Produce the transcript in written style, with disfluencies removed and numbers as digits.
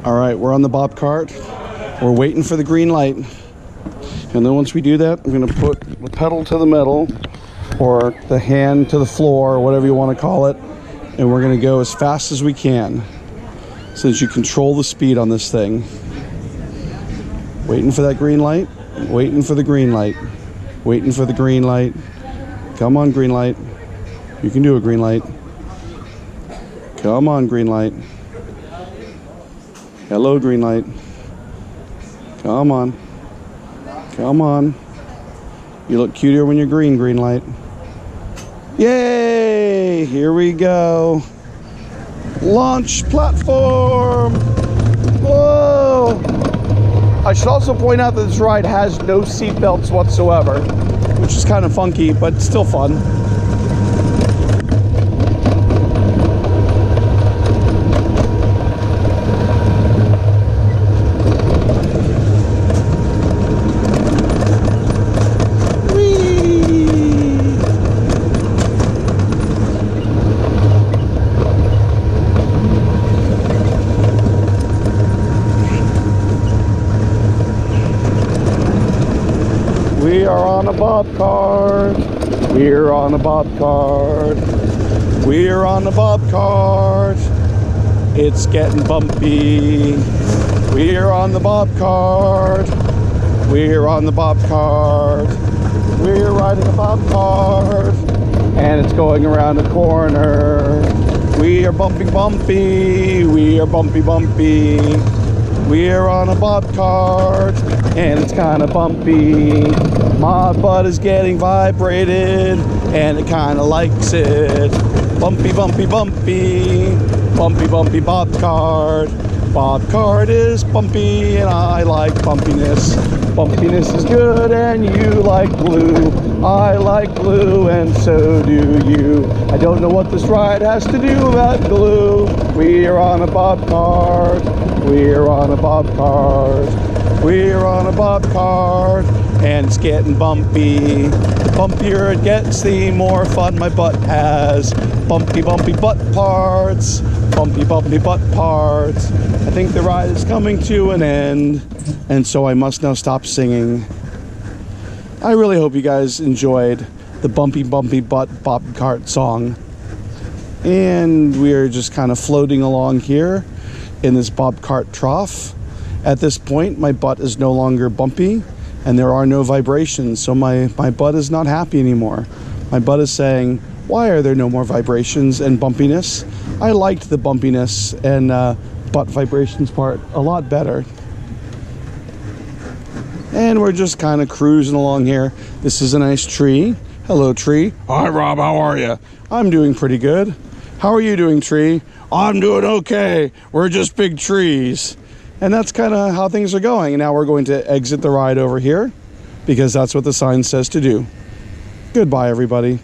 All right, we're on the Bobkart. We're waiting for the green light. And then once we do that, I'm gonna put the pedal to the metal or the hand to the floor, or whatever you want to call it. And we're gonna go as fast as we can, since you control the speed on this thing. Waiting for that green light, waiting for the green light, waiting for the green light. Come on, green light. You can do a green light. Come on, green light. Hello, green light. Come on. Come on. You look cuter when you're green, green light. Yay! Here we go. Launch platform. Whoa! I should also point out that this ride has no seat belts whatsoever, which is kind of funky, but still fun. We are on a Bobkart. We're on a Bobkart. We're on a Bobkart. It's getting bumpy. We're on the Bobkart. We're on the Bobkart. We're riding a Bobkart. And it's going around a corner. We are bumpy bumpy. We are bumpy bumpy. We're on a Bobkart, and it's kind of bumpy. My butt is getting vibrated, and it kind of likes it. Bumpy, bumpy, bumpy. Bumpy, bumpy Bobkart. Bobkart is bumpy, and I like bumpiness. Bumpiness is good, and you like glue. I like glue, and so do you. I don't know what this ride has to do about glue. We are on a Bobkart. We're on a Bobkart. We're on a Bobkart, and it's getting bumpy. The bumpier it gets, the more fun my butt has. Bumpy, bumpy butt parts. Bumpy, bumpy butt parts. I think the ride is coming to an end, and so I must now stop singing. I really hope you guys enjoyed the Bumpy Bumpy Butt Bobkart song. And we're just kind of floating along here in this Bobkart trough. At this point, my butt is no longer bumpy and there are no vibrations, so my butt is not happy anymore. My butt is saying, why are there no more vibrations and bumpiness? I liked the bumpiness and butt vibrations part a lot better. And we're just kind of cruising along here. This is a nice tree. Hello, tree. Hi, Rob, how are you? I'm doing pretty good. How are you doing, tree? I'm doing okay. We're just big trees. And that's kind of how things are going. And now we're going to exit the ride over here because that's what the sign says to do. Goodbye, everybody.